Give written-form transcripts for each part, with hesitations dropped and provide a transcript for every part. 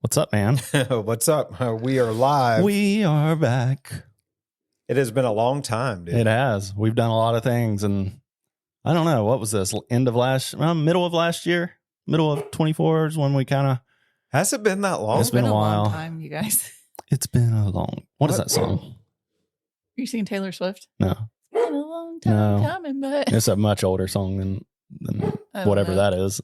What's up, man? What's up? We are live. We are back. It has been a long time, dude. It has. We've done a lot of things, and I don't know. What was this? Middle of last year? Middle of 24 is when we kind of... Has it been that long? It's been a while. Long time, you guys. It's been a long... What is that song? Are you singing Taylor Swift? No. It's been a long time coming, but... It's a much older song than whatever that is.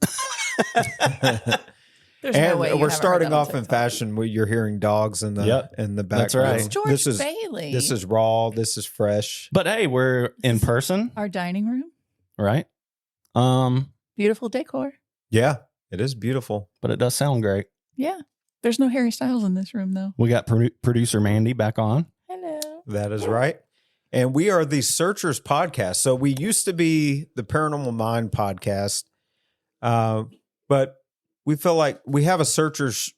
There's and no way we're starting off in fashion where you're hearing dogs in the background. That's right. It's George Bailey. This is raw. This is fresh. But hey, we're in person. Our dining room. Right. Beautiful decor. Yeah, it is beautiful. But it does sound great. Yeah. There's no Harry Styles in this room, though. We got producer Mandy back on. Hello. That is right. And we are the Searchers podcast. So we used to be the Paranormal Mind podcast, but we feel like we have a Searchers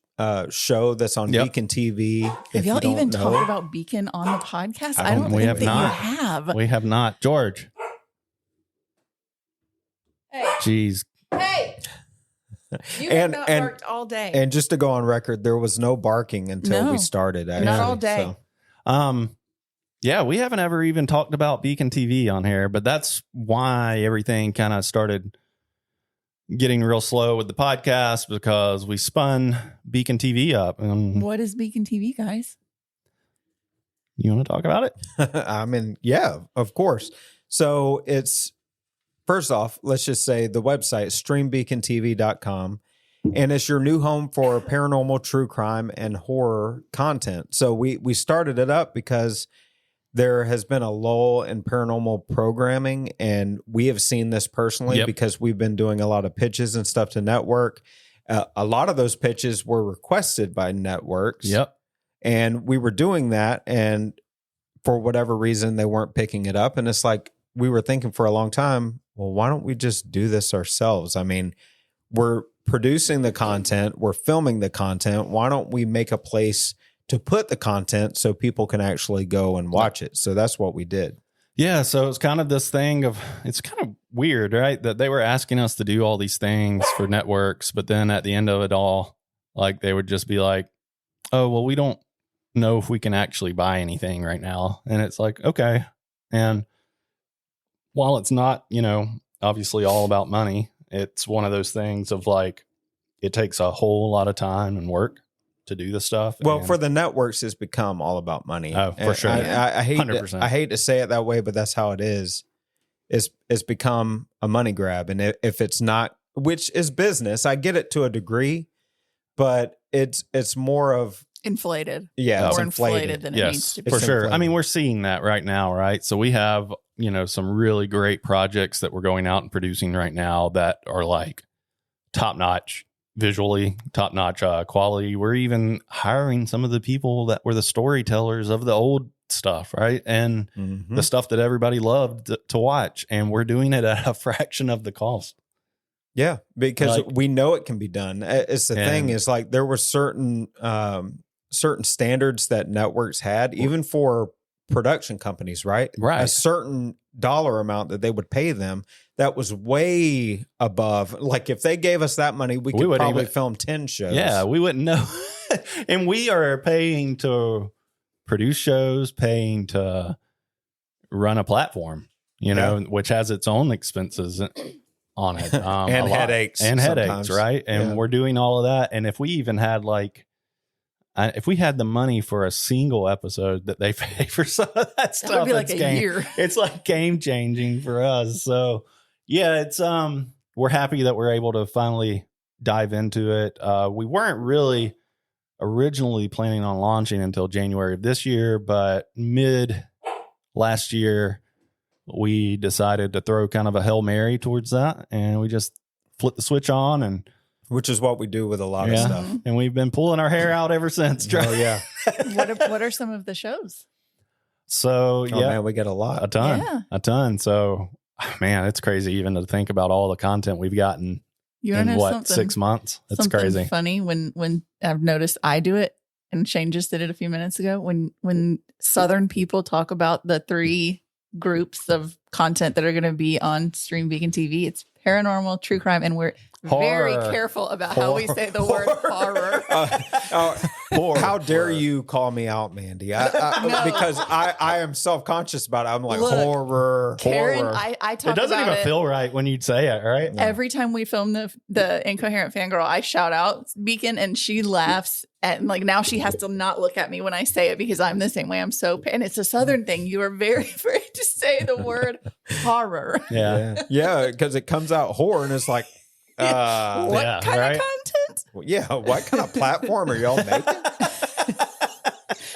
show that's on BeaconTV. Have y'all even talked about Beacon on the podcast? I don't think that you have. We have not. George. Hey. Jeez. Hey. You have not barked all day. And just to go on record, there was no barking until we started. Actually. Not all day. So. Yeah, we haven't ever even talked about BeaconTV on here, but that's why everything kind of started getting real slow with the podcast, because we spun BeaconTV up. What is BeaconTV, guys? You want to talk about it? I mean, yeah, of course. So it's, first off, let's just say the website, streambeacontv.com, and it's your new home for paranormal, true crime, and horror content. So we started it up because there has been a lull in paranormal programming, and we have seen this personally because we've been doing a lot of pitches and stuff to network. A lot of those pitches were requested by networks. Yep. And we were doing that, and for whatever reason, they weren't picking it up. And it's like, we were thinking for a long time, well, why don't we just do this ourselves? I mean, we're producing the content, we're filming the content. Why don't we make a place to put the content so people can actually go and watch it? So that's what we did. Yeah. So it's kind of this thing of, it's kind of weird, right? That they were asking us to do all these things for networks, but then at the end of it all, like they would just be like, oh, well, we don't know if we can actually buy anything right now. And it's like, okay. And while it's not, obviously all about money, it's one of those things of like, it takes a whole lot of time and work to do the stuff. Well, for the networks, it's become all about money. Oh, for sure. I hate 100%. I hate to say it that way, but that's how it is. It's become a money grab. And if it's not, which is business, I get it to a degree, but it's more of inflated. Yeah, more inflated than it needs to be. For sure. I mean, we're seeing that right now, right? So we have, some really great projects that we're going out and producing right now that are like top notch. Visually top notch quality. We're even hiring some of the people that were the storytellers of the old stuff, right? And the stuff that everybody loved to watch. And we're doing it at a fraction of the cost. Yeah, because we know it can be done. It's the thing is like there were certain standards that networks had, even for production companies, right? Right. A certain dollar amount that they would pay them that was way above. Like if they gave us that money, we could probably film 10 shows. Yeah, we wouldn't know. And we are paying to produce shows, paying to run a platform, which has its own expenses on it. And headaches. And headaches, right? And we're doing all of that. And if we even had if we had the money for a single episode that they pay for some of that stuff, that would be like a year. It's like game changing for us. So yeah, it's we're happy that we're able to finally dive into it. We weren't really originally planning on launching until January of this year, but mid last year we decided to throw kind of a Hail Mary towards that, and we just flipped the switch on, and which is what we do with a lot of stuff. And we've been pulling our hair out ever since. Oh, yeah. What are some of the shows? So, man, we get a lot. A ton. So, man, it's crazy even to think about all the content we've gotten in 6 months. It's crazy. Funny when I've noticed I do it, and Shane just did it a few minutes ago. When Southern people talk about the 3 groups of content that are going to be on Stream Beacon TV, it's paranormal, true crime, and we're very careful about how we say the word horror. How dare you call me out, Mandy? Because I am self-conscious about it. I'm like, Look, horror. Karen, horror. I talk It doesn't about even feel right when you say it, right? Every time we film the Incoherent Fangirl, I shout out Beacon and she laughs at, like, now she has to not look at me when I say it because I'm the same way. I'm so, and it's a Southern thing. You are very afraid to say the word horror. Yeah, because it comes out horror and it's like, what kind of content? Yeah, what kind of platform are y'all making?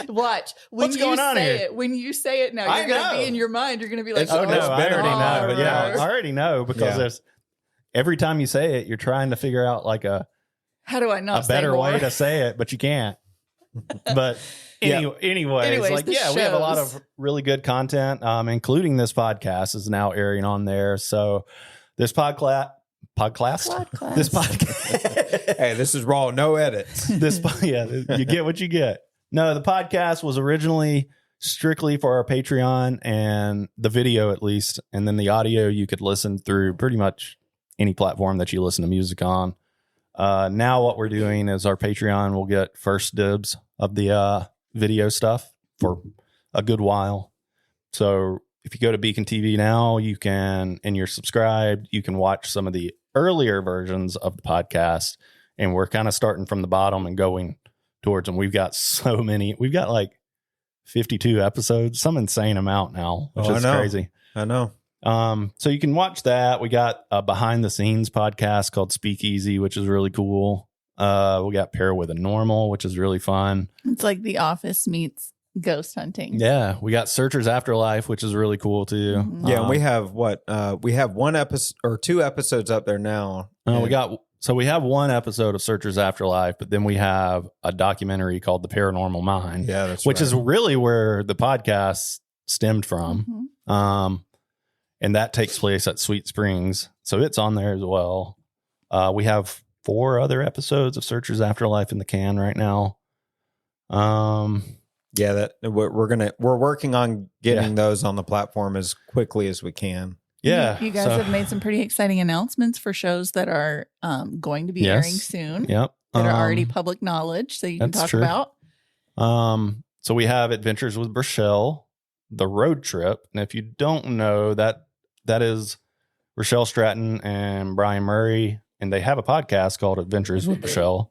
Watch when What's you going on say here? it. When you say it now, you're going to be in your mind. You're going to be like, Oh, no, it's I already know. But yeah, horror. I already know because there's every time you say it, you're trying to figure out like how do I not a better way to say it, but you can't. But anyways, like, we have a lot of really good content, including this podcast is now airing on there. So this podcast, this podcast. Hey, this is raw, no edits. You get what you get. No, the podcast was originally strictly for our Patreon and the video, at least, and then the audio you could listen through pretty much any platform that you listen to music on. Now what we're doing is our Patreon will get first dibs of the video stuff for a good while. So if you go to Beacon TV now, you can, and you're subscribed, you can watch some of the earlier versions of the podcast. And we're kind of starting from the bottom and going towards them. We've got so many. We've got like 52 episodes, some insane amount now, which is crazy. I know. So you can watch that. We got a behind the scenes podcast called Speakeasy, which is really cool. We got Paranormal, which is really fun. It's like The Office meets ghost hunting. Yeah. We got Searchers Afterlife, which is really cool too. Mm-hmm. Yeah. And we have we have one episode or two episodes up there now. We have one episode of Searchers Afterlife, but then we have a documentary called The Paranormal Mind. Yeah, that's which is really where the podcast stemmed from. Mm-hmm. And that takes place at Sweet Springs. So it's on there as well. We have 4 other episodes of Searchers Afterlife in the can right now. That we're working on getting those on the platform as quickly as we can. Yeah. You guys have made some pretty exciting announcements for shows that are going to be airing soon. Yep. That are already public knowledge, so you can talk about. So we have Adventures with Rochelle, The Road Trip. And if you don't know, that is Rochelle Stratton and Brian Murray, and they have a podcast called Adventures with Rochelle.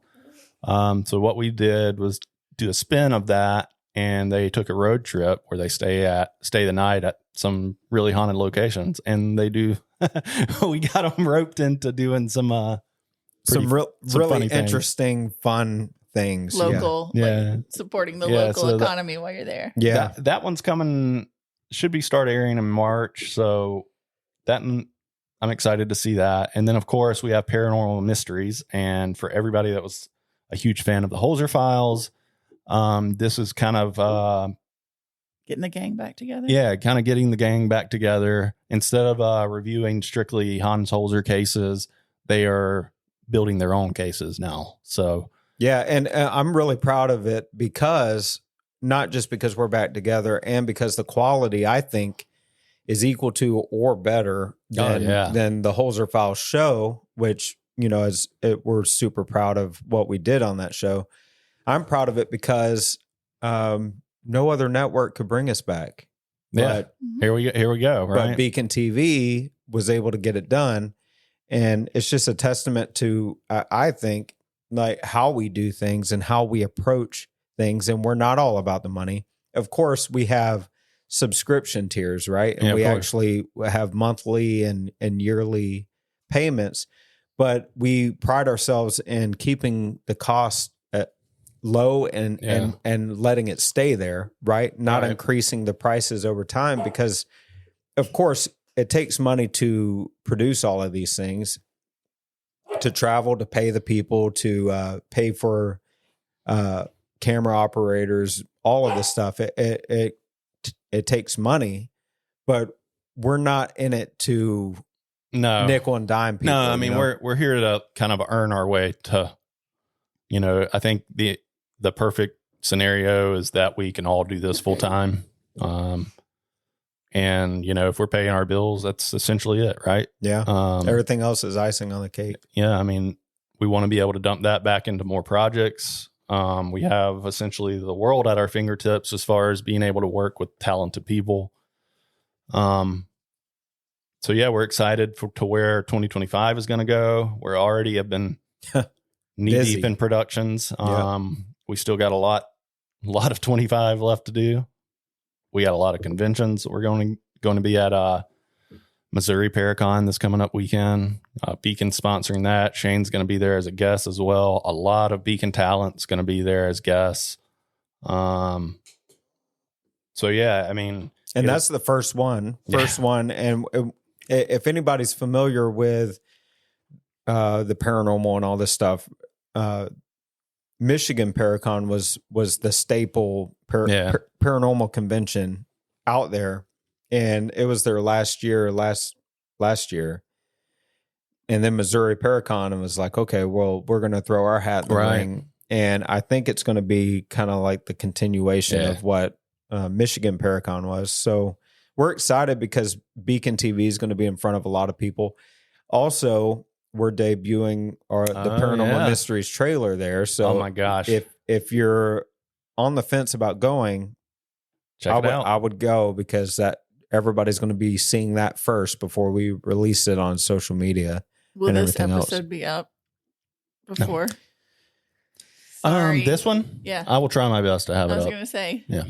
So what we did was do a spin of that, and they took a road trip where they stay the night at some really haunted locations, and they do. We got them roped into doing some really interesting, fun things. Local, supporting the local economy while you're there. Yeah, that one's coming. Should be start airing in March, so that I'm excited to see that. And then of course we have Paranormal Mysteries, and for everybody that was a huge fan of the Holzer Files, this is kind of getting the gang back together. Yeah, kind of getting the gang back together. Instead of reviewing strictly Hans Holzer cases, they are building their own cases now. So yeah, and I'm really proud of it because not just because we're back together, and because the quality, I think, is equal to or better than the Holzer Files show, which, we're super proud of what we did on that show. I'm proud of it because no other network could bring us back. Yeah, but, here we go. Right, but Beacon TV was able to get it done, and it's just a testament to I think, like, how we do things and how we approach things. And we're not all about the money. Of course, we have subscription tiers, right? And we actually have monthly and yearly payments, but we pride ourselves in keeping the cost low and letting it stay there, right? Not increasing the prices over time, because of course it takes money to produce all of these things, to travel, to pay the people, to pay for camera operators, all of this stuff. It takes money, but we're not in it to nickel and dime people. No, I mean, we're here to kind of earn our way to, I think the perfect scenario is that we can all do this full time. And if we're paying our bills, that's essentially it. Right. Yeah. Everything else is icing on the cake. Yeah. I mean, we want to be able to dump that back into more projects. We have essentially the world at our fingertips as far as being able to work with talented people. So yeah, we're excited to where 2025 is going to go. We're already have been knee deep in productions. We still got a lot of 25 left to do. We got a lot of conventions that we're going to be at Missouri Paracon this coming up weekend. Beacon sponsoring that. Shane's going to be there as a guest as well. A lot of Beacon talent's going to be there as guests. So yeah, I mean, and that's the first one. And if anybody's familiar with the paranormal and all this stuff, Michigan Paracon was the staple paranormal convention out there, and it was their last year. And then Missouri Paracon was like, okay, well, we're going to throw our hat in the ring, and I think it's going to be kind of like the continuation of what Michigan Paracon was. So we're excited because Beacon TV is going to be in front of a lot of people. Also, we're debuting the Paranormal Mysteries trailer there. So, oh my gosh, if you're on the fence about going, check it out. I would go, because that everybody's going to be seeing that first before we release it on social media. Will and this everything episode else. be up before? This one, yeah, I will try my best to have it I was up. going to say, Yeah.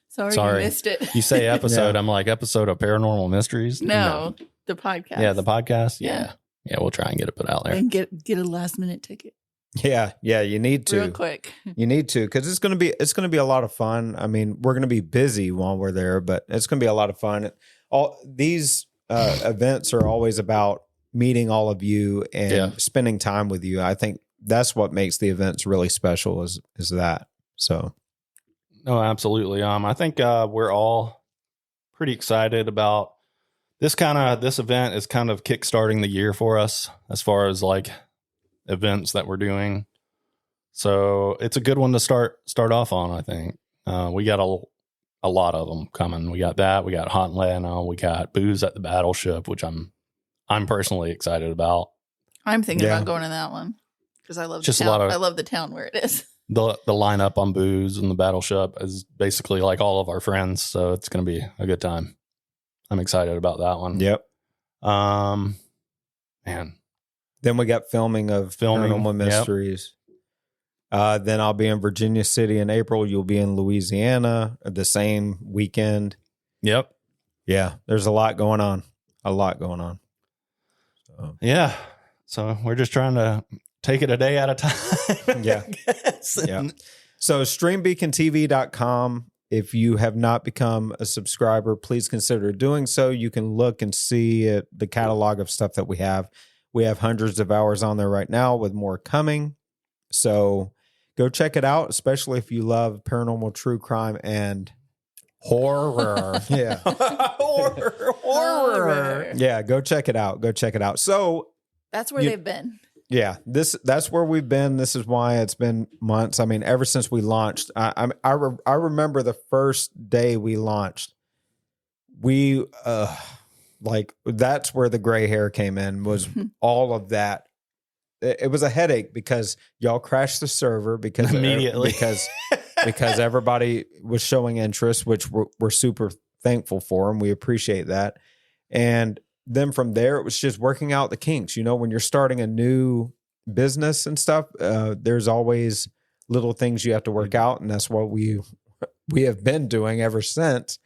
Sorry, you missed it. You say episode, I'm like, episode of Paranormal Mysteries? No, the podcast. Yeah, the podcast. Yeah, we'll try and get it put out there. And get a last minute ticket. Yeah, you need to real quick. You need to, because it's gonna be a lot of fun. I mean, we're gonna be busy while we're there, but it's gonna be a lot of fun. All these events are always about meeting all of you and spending time with you. I think that's what makes the events really special. Is that so? No, absolutely. I think we're all pretty excited about this event is kind of kickstarting the year for us as far as like events that we're doing. So it's a good one to start off on, I think. We got a lot of them coming. We got that. We got Hot Atlanta. We got Booze at the Battleship, which I'm personally excited about. I'm thinking about going to that one because I love the town. I love the town where it is. The lineup on Booze and the Battleship is basically like all of our friends, so it's going to be a good time. I'm excited about that one. Yep. Man. Then we got filming of Paranormal Mysteries. Yep. Then I'll be in Virginia City in April. You'll be in Louisiana the same weekend. Yep. Yeah, there's a lot going on. So. Yeah. So we're just trying to take it a day at a time. Yeah. So streambeacontv.com. If you have not become a subscriber, please consider doing so. You can look and see the catalog of stuff that we have. We have hundreds of hours on there right now with more coming. So go check it out, especially if you love paranormal, true crime, and horror. Yeah. horror. Yeah, go check it out. So that's where they've been. Yeah, that's where we've been. This is why it's been months. I mean, ever since we launched, I remember the first day we launched. We that's where the gray hair came in. Was all of that. It was a headache because y'all crashed the server because immediately because everybody was showing interest, which we're super thankful for, and we appreciate that. And then from there, it was just working out the kinks. You know, when you're starting a new business and stuff, there's always little things you have to work out, and that's what we have been doing ever since.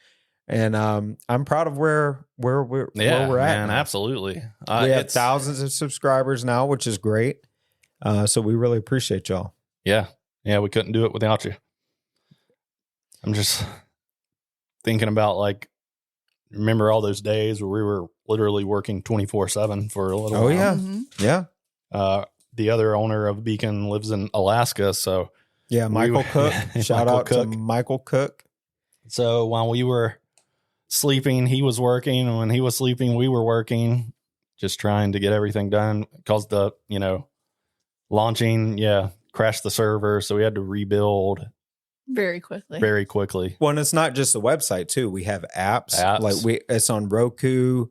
And I'm proud of where we're at. Man, now. Absolutely. We have thousands of subscribers now, which is great. So we really appreciate y'all. Yeah, we couldn't do it without you. I'm just thinking about remember all those days where we were literally working 24/7 for a little while. Oh yeah. Mm-hmm. Yeah. The other owner of Beacon lives in Alaska. So yeah, Michael Cook. Shout out to Michael Cook. So while we were sleeping, he was working. And when he was sleeping, we were working, just trying to get everything done because the, launching, crashed the server. So we had to rebuild very quickly. Well, and it's not just the website too. We have apps. It's on Roku,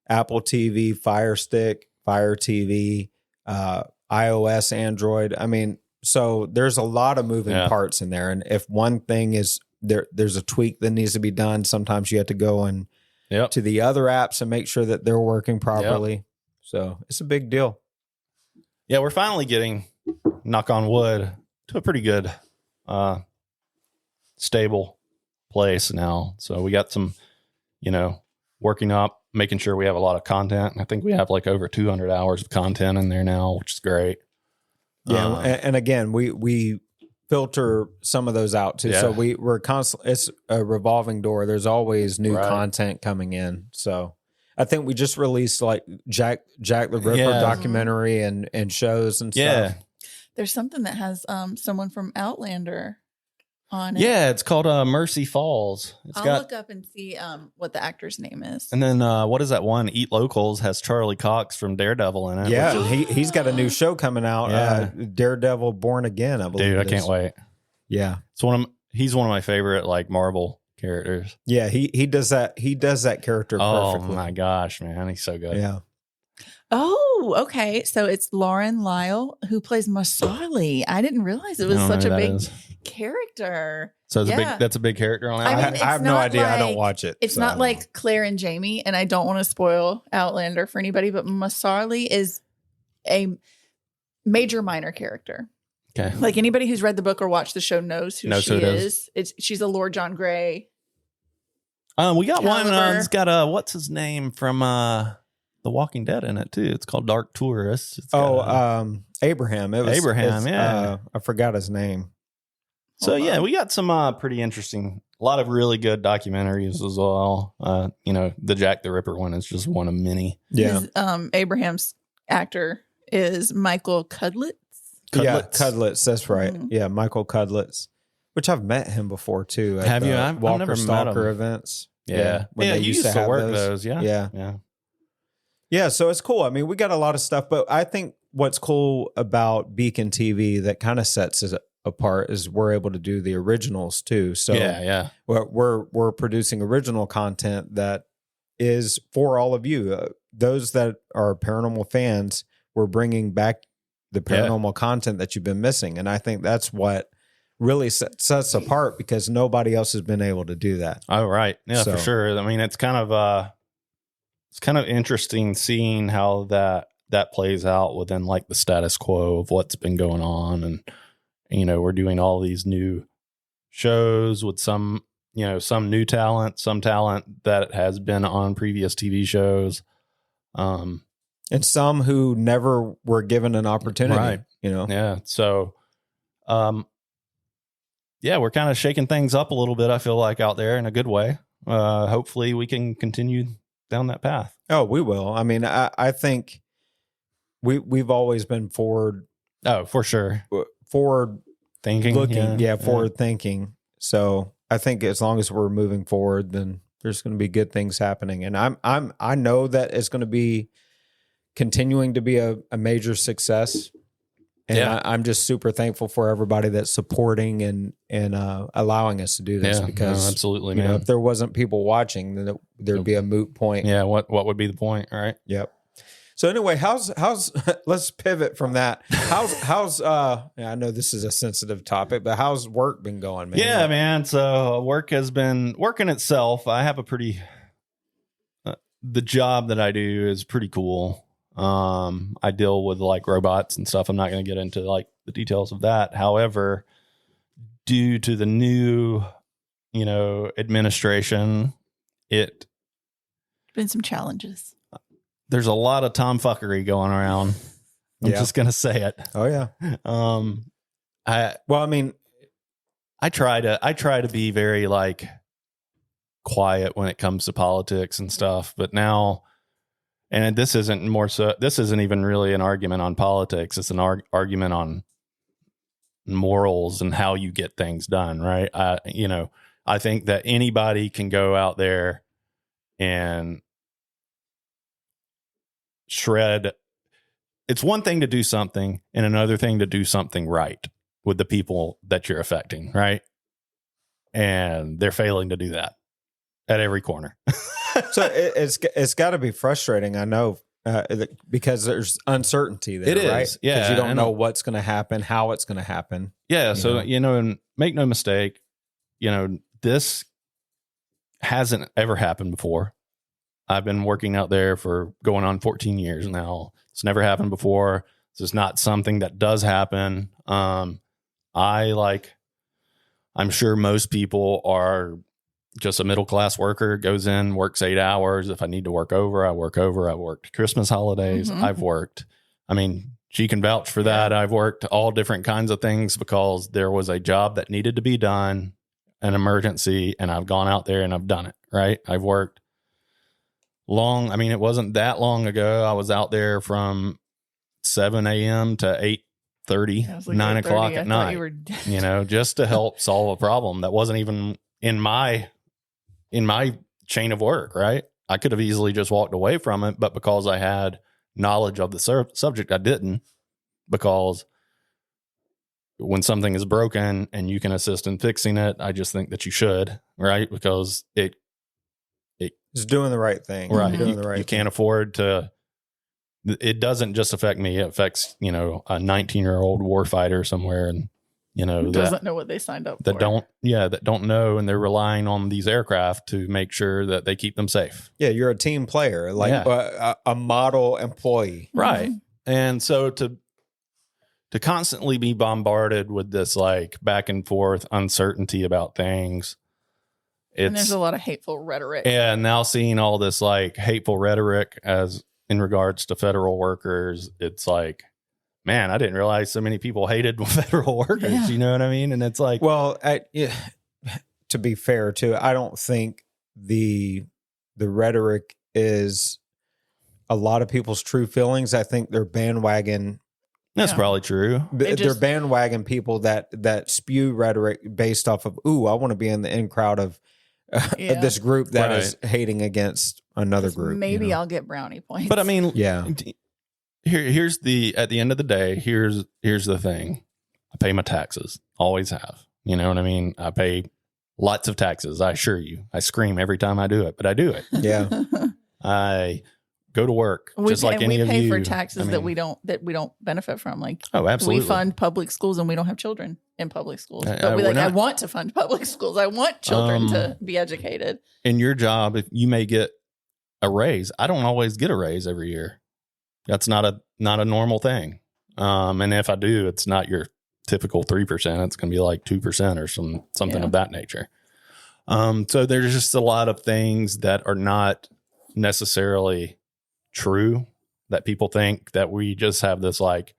Apple TV, Fire Stick, Fire TV, iOS, Android. I mean, So there's a lot of moving Yeah. parts in there. And if one thing is there's a tweak that needs to be done, sometimes you have to go and Yep. to the other apps and make sure that they're working properly. So it's a big deal. Yeah, we're finally getting, knock on wood, to a pretty good, stable place now. So we got some, working up, making sure we have a lot of content. I think we have like over 200 hours of content in there now, which is great. Yeah. And again, we filter some of those out too. Yeah. So we're constantly, it's a revolving door. There's always new Right. content coming in. So I think we just released like Jack the Ripper Yeah. documentary and shows and Yeah. stuff. There's something that has someone from Outlander on it. Yeah, it's called Mercy Falls. It's I'll look up and see what the actor's name is. And then what is that one? Eat Locals has Charlie Cox from Daredevil in it. Yeah, which is- he's got a new show coming out. Yeah. Daredevil Born Again, I believe. dude, I it can't is. wait. Yeah, He's one of my favorite like Marvel characters. yeah, he does that. He does that character perfectly. Oh my gosh, man, he's so good. Yeah, Oh, okay. So it's Lauren Lyle who plays Masali. I didn't realize it was I don't know such a who that big is. character. So it's Yeah. that's a big character on I that. mean, I it's have no not idea. I don't like- watch it. It's so. not like Claire and Jamie, and I don't want to spoil Outlander for anybody, but Masali is a major minor character. Okay. Like anybody who's read the book or watched the show knows who Knows she who it is. is. She's a Lord John Grey. We got one. Caliber. It's got what's his name from The Walking Dead in it too. It's called Dark Tourist. It's got, Abraham. Abraham, yeah. I forgot his name. so Hold yeah, on. we got some pretty interesting, a lot of really good documentaries as well. The Jack the Ripper one is just one of many. Yeah, His, Abraham's actor is Michael Cudlitz. yeah, Cudlitz. Cudlitz. That's right. Mhm. Yeah, Michael Cudlitz, which I've met him before too. At Have you? the I've Walker never met Stalker him. events. Yeah, when they you used to have work those. Yeah, Yeah. yeah. Yeah, so it's cool. I mean, we got a lot of stuff, but I think what's cool about Beacon TV that kind of sets us apart is we're able to do the originals too. So yeah. we're producing original content that is for all of you. Those that are paranormal fans, we're bringing back the paranormal content that you've been missing, and I think that's what really sets us apart because nobody else has been able to do that. Oh, right. Yeah, So- for sure. I mean, it's kind of interesting seeing how that plays out within like the status quo of what's been going on. And, we're doing all these new shows with some new talent, some talent that has been on previous TV shows. And some who never were given an opportunity, Right. Yeah. So, we're kind of shaking things up a little bit, I feel like, out there in a good way. Hopefully we can continue down that path. Oh, we will. I mean, I think we've always been forward Oh, for sure. Thinking. looking, forward thinking. So I think as long as we're moving forward, then there's going to be good things happening. And I know that it's going to be continuing to be a major success. And Yeah. I'm just super thankful for everybody that's supporting and allowing us to do this because absolutely, you know, man. if there wasn't people watching, then there'd be a moot point. Yeah, what would be the point, right? Yep. So anyway, how's let's pivot from that. How's I know this is a sensitive topic, but how's work been going, man? Yeah, man. So work has been working itself. I have a pretty the job that I do is pretty cool. I deal with like robots and stuff. I'm not going to get into like the details of that. However, due to the new, administration, Been some challenges. there's a lot of tomfuckery going around. I'm Yeah. just going to say it. Oh yeah. Well, I mean, I try to be very like quiet when it comes to politics and stuff, but now, and this isn't even really an argument on politics. It's an argument on morals and how you get things done. Right. I think that anybody can go out there and shred. It's one thing to do something and another thing to do something right with the people that you're affecting, right? And they're failing to do that at every corner. so it's got to be frustrating. I know because there's uncertainty there, It is, right? yeah, Because you don't and- know what's going to happen, how it's going to happen. Yeah. You So, know? and make no mistake, this hasn't ever happened before. I've been working out there for going on 14 years now. It's never happened before. This is not something that does happen. I'm sure most people are just a middle-class worker, goes in, works 8 hours. If I need to work over, I work over. I worked Christmas holidays. Mhm. I've worked. I mean, she can vouch for that. I've worked all different kinds of things because there was a job that needed to be done, an emergency, and I've gone out there and I've done it, right? I've worked long. I mean, it wasn't that long ago. I was out there from 7 a.m. to 8:30, I was like 9 8:30, o'clock I at thought night, you were just to help solve a problem that wasn't even in my chain of work, right? I could have easily just walked away from it, but because I had knowledge of the subject, I didn't, because when something is broken and you can assist in fixing it, I just think that you should, right? Because It's doing the right thing. right. Doing the right You can't afford to, it doesn't just affect me. It affects, a 19-year-old warfighter somewhere and, who doesn't know what they signed up that for. that don't know, and they're relying on these aircraft to make sure that they keep them safe. Yeah, you're a team player, like a model employee. Right. And so to constantly be bombarded with this like back and forth uncertainty about things, And there's a lot of hateful rhetoric. and now seeing all this like hateful rhetoric as in regards to federal workers, it's like, man, I didn't realize so many people hated federal workers. Yeah. You know what I mean? And it's like, Well, to be fair, too, I don't think the rhetoric is a lot of people's true feelings. I think they're bandwagon. that's Yeah. probably true. They're bandwagon people that spew rhetoric based off of, ooh, I want to be in the in crowd of Yeah. this group that is hating against another group. Maybe I'll get brownie points. But I mean, Yeah. here's at the end of the day, here's the thing. I pay my taxes. Always have. You know what I mean? I pay lots of taxes. I assure you. I scream every time I do it, but I do it. Yeah. I go to work just like any of you. We pay for taxes that we don't benefit from. Like, oh, absolutely. we fund public schools and we don't have children in public schools. But we're I not. want to fund public schools. I want children to be educated. In your job, if you may get a raise, I don't always get a raise every year. That's not a normal thing. And if I do, it's not your typical 3%. It's going to be like 2% or something of that nature. So there's just a lot of things that are not necessarily true, that people think that we just have this like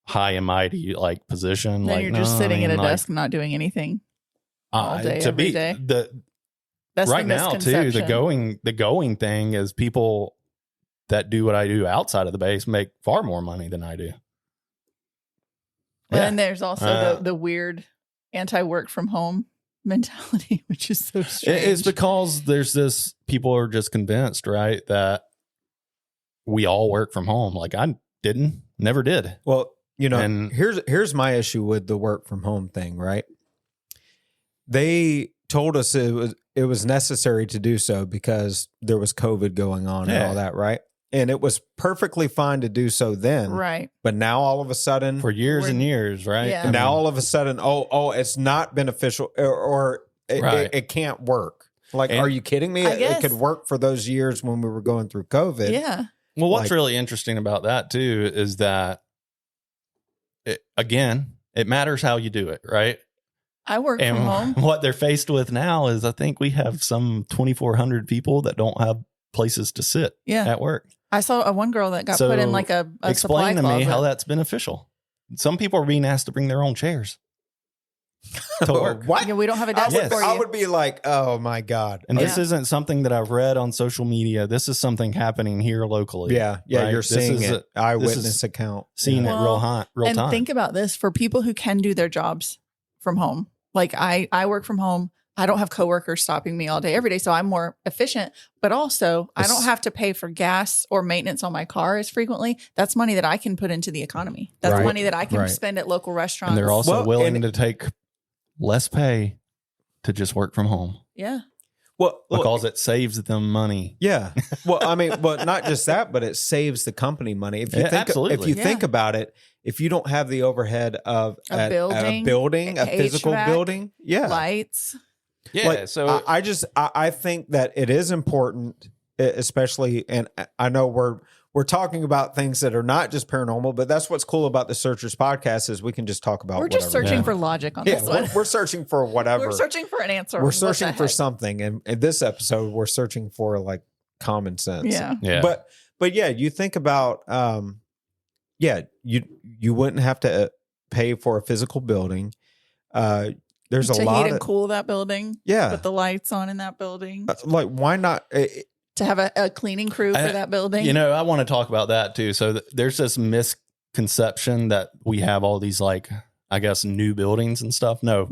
high and mighty like position. Then like, you're just no, sitting I mean, at a like, desk not doing anything all day, to every be day. That's right the now too, the misconception. going thing is people that do what I do outside of the base make far more money than I do. And then there's also the weird anti-work from home mentality, which is so strange. It's because there's this, people are just convinced, right, that we all work from home. Like I never did. Well, And- here's my issue with the work from home thing, right? They told us it was necessary to do so because there was COVID going on and all that, right? And it was perfectly fine to do so then. Right. But now all of a sudden, For years and years, right? Yeah. I mean, now all of a sudden, it's not beneficial or Right. it can't work. Like, And- are you kidding me? I It guess. could work for those years when we were going through COVID. Yeah. well, what's like- really interesting about that too is that it matters how you do it, right? I work And from home. what they're faced with now is I think we have some 2,400 people that don't have places to sit Yeah. at work. I saw a one girl that got So put in like a supply Explain to me closet. how that's beneficial. Some people are being asked to bring their own chairs to work. What? Yeah, we don't have a I desk would, for I you. would be like, oh my God. And this Yeah. isn't something that I've read on social media. This is something happening here locally. Yeah. right? You're This seeing is it. a- Eyewitness account. Seeing Yeah. it Well, real and time. think about this for people who can do their jobs from home. Like I work from home. I don't have coworkers stopping me all day, every day. So I'm more efficient, but also I don't have to pay for gas or maintenance on my car as frequently. That's money that I can put into the economy. That's Right. money that I can Right. spend at local restaurants. And they're also Well, willing and- to take less pay to just work from home. yeah. Well, look, because it saves them money. yeah. Well, I mean, well, not just that, but it saves the company money. If you Yeah, think, absolutely. if you think about it, if you don't have the overhead of A building, a physical HVAC, building, yeah, lights. Yeah. Like, so I think that it is important, especially, and I know we're talking about things that are not just paranormal, but that's what's cool about the Searchers podcast is we can just talk about. We're just whatever. searching Yeah. for logic on Yeah, this one. we're searching for whatever. We're searching for an answer. We're What searching the for heck? something, and in this episode, we're searching for like common sense. Yeah. yeah. But yeah, you think about you wouldn't have to pay for a physical building. There's a to lot heat and of cool that building. yeah. Put the lights on in that building. Like why not? To have a cleaning crew for that building. You know, I want to talk about that too. So there's this misconception that we have all these like, I guess, new buildings and stuff. No,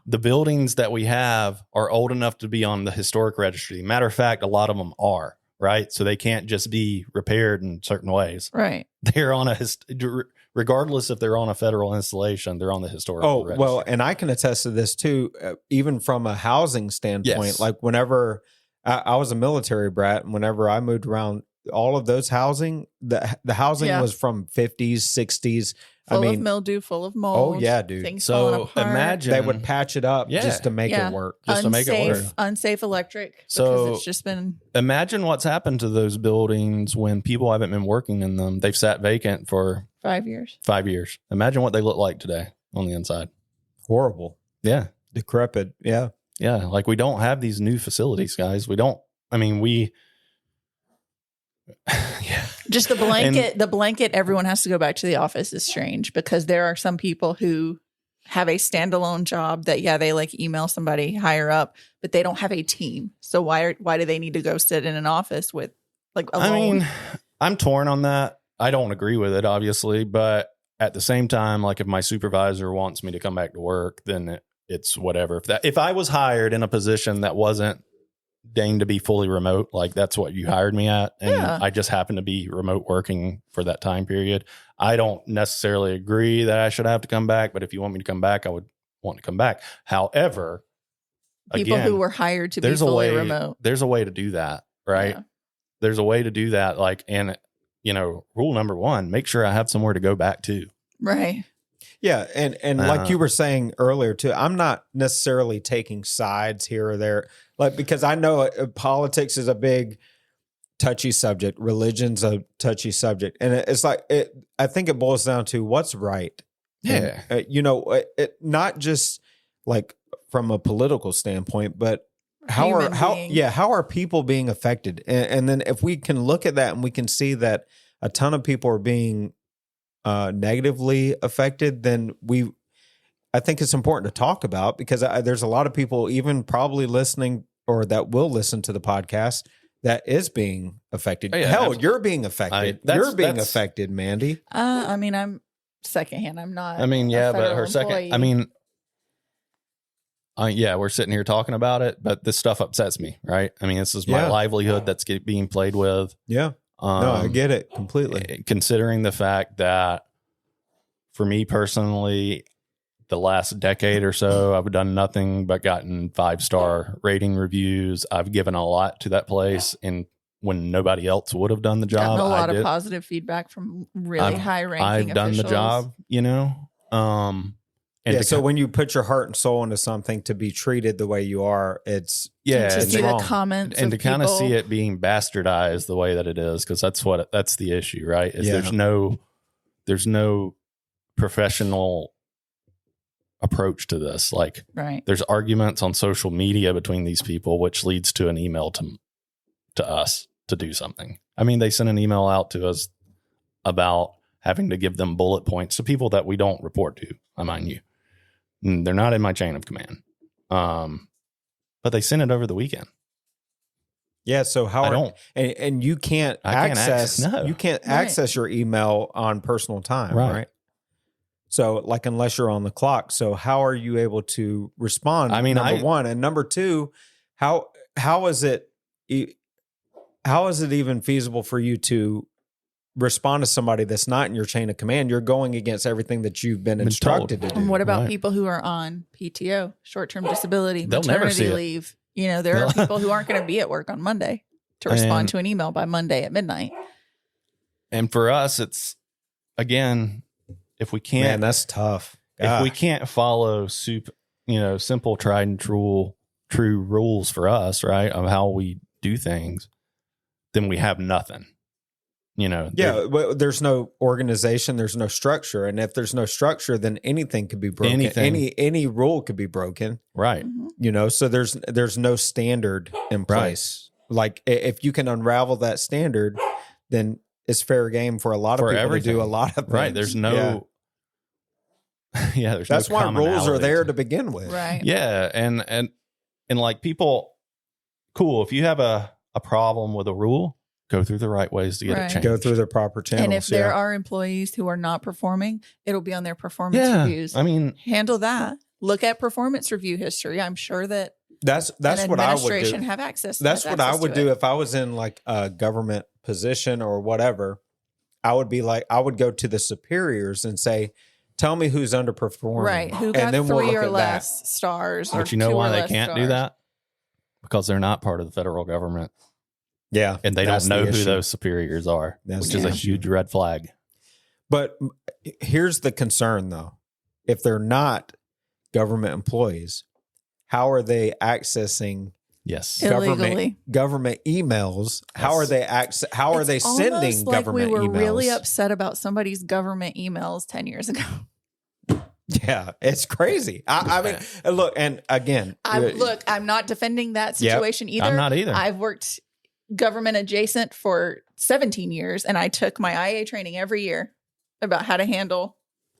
the buildings that we have are old enough to be on the historic registry. Matter of fact, a lot of them are, right? So they can't just be repaired in certain ways. Right. They're on regardless if they're on a federal installation, they're on the historical registry. Well, and I can attest to this too, even from a housing standpoint. Yes. Like whenever I was a military brat, and whenever I moved around, all of those housing, the housing Yeah. was from 50s, 60s. Full I mean, of mildew, full of mold. oh yeah, dude. Things So falling apart. imagine They would patch it up Yeah. just to make Yeah. it work. just to make it work. Unsafe electric. So- because it's just been Imagine what's happened to those buildings when people haven't been working in them. They've sat vacant for 5 years. 5 years. Imagine what they look like today on the inside. Horrible, Yeah. decrepit. Yeah. Yeah. Like we don't have these new facilities, guys. We don't. I mean, yeah. Just the blanket everyone has to go back to the office is strange because there are some people who have a standalone job that they like email somebody higher up, but they don't have a team. So why do they need to go sit in an office with like alone? I mean, I'm torn on that. I don't agree with it, obviously, but at the same time, like if my supervisor wants me to come back to work, then it's whatever. If I was hired in a position that wasn't deigned to be fully remote, like that's what you hired me at, and Yeah. I just happened to be remote working for that time period, I don't necessarily agree that I should have to come back. But if you want me to come back, I would want to come back. However, people again, who were hired to be there's a fully way. remote. There's a way to do that, right? Yeah. There's a way to do that. Like, and rule number one: make sure I have somewhere to go back to. Right. Yeah, and like you were saying earlier too, I'm not necessarily taking sides here or there, like because I know politics is a big touchy subject, religion's a touchy subject, and it's like I think it boils down to what's right. Yeah. And, not just like from a political standpoint, but how are people being affected? And then if we can look at that and we can see that a ton of people are being negatively affected, then I think it's important to talk about because there's a lot of people even probably listening or that will listen to the podcast that is being affected. Oh, yeah, Hell, absolutely. you're being affected. You're being affected, Mandy. I mean, I'm secondhand. I'm not. I mean, yeah, a but federal her second. employee. I mean, yeah, we're sitting here talking about it, but this stuff upsets me, right? I mean, this is my Yeah. livelihood that's being played with. Yeah. No, I get it completely. Considering the fact that for me personally, the last decade or so, I've done nothing but gotten 5-star rating reviews. I've given a lot to that place, and when nobody else would have done the job, gotten a lot I did. of positive feedback from really high ranking. I've done the job, And So when you put your heart and soul into something to be treated the way you are, it's yeah, to and see the wrong. comments and to of kind of see people. it being bastardized the way that it is, because that's the issue, right? Is Yeah. there's no professional approach to this. Like Right. there's arguments on social media between these people, which leads to an email to us to do something. I mean, they sent an email out to us about having to give them bullet points to people that we don't report to, I mind you. And they're not in my chain of command. But they sent it over the weekend. Yeah. So how I don't. and you can't I can't access no. you can't Right. access your email on personal time, Right. right? So like unless you're on the clock. So how are you able to respond? I mean, number one, and number two, how is it even feasible for you to respond to somebody that's not in your chain of command? You're going against everything that you've been instructed to do. And what about Right. people who are on PTO, short-term disability, They'll never see maternity it. leave? You know, there are people who aren't going to be at work on Monday to respond to an email by Monday at midnight. And for us, it's, again, if we can't, Man, that's tough. if we can't follow simple, tried and true rules for us, right, of how we do things, then we have nothing. Yeah, there's no organization, there's no structure, and if there's no structure, then anything could be broken. Any rule could be broken, right? So there's no standard in place. Right. Like if you can unravel that standard, then it's fair game for a lot of people to do a lot of things. Right? There's no, that's why rules are there to begin with, right? Yeah, and like people, cool. If you have a problem with a rule, go through the right ways to get it changed. Go through the proper channels. And if there are employees who are not performing, it'll be on their performance reviews. I mean, handle that. Look at performance review history. I'm sure that that's what I would do. Have access. That's what I would do if I was in like a government position or whatever. I would go to the superiors and say, "Tell me who's underperforming." Right? Who got 3 or less stars? But you know why they can't do that? Because they're not part of the federal government. Yeah. And they don't know who those superiors are, which is a huge red flag. But here's the concern, though. If they're not government employees, how are they accessing government emails? How are they sending government emails? We were really upset about somebody's government emails 10 years ago. Yeah, it's crazy. I mean, look, and again, I'm not defending that situation either. I'm not either. I've worked government adjacent for 17 years, and I took my IA training every year about how to handle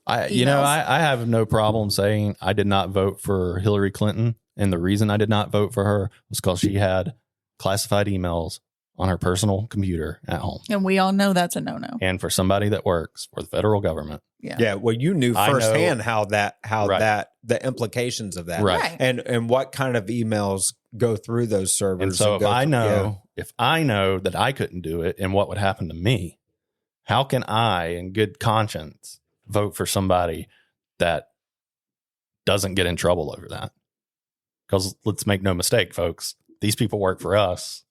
emails. I have no problem saying I did not vote for Hillary Clinton, and the reason I did not vote for her was because she had classified emails on her personal computer at home. And we all know that's a no-no. And for somebody that works for the federal government. Yeah. Well, you knew firsthand the implications of that. Right. And what kind of emails go through those servers. And so if I know that I couldn't do it and what would happen to me, how can I in good conscience vote for somebody that doesn't get in trouble over that? Because let's make no mistake, folks, these people work for us.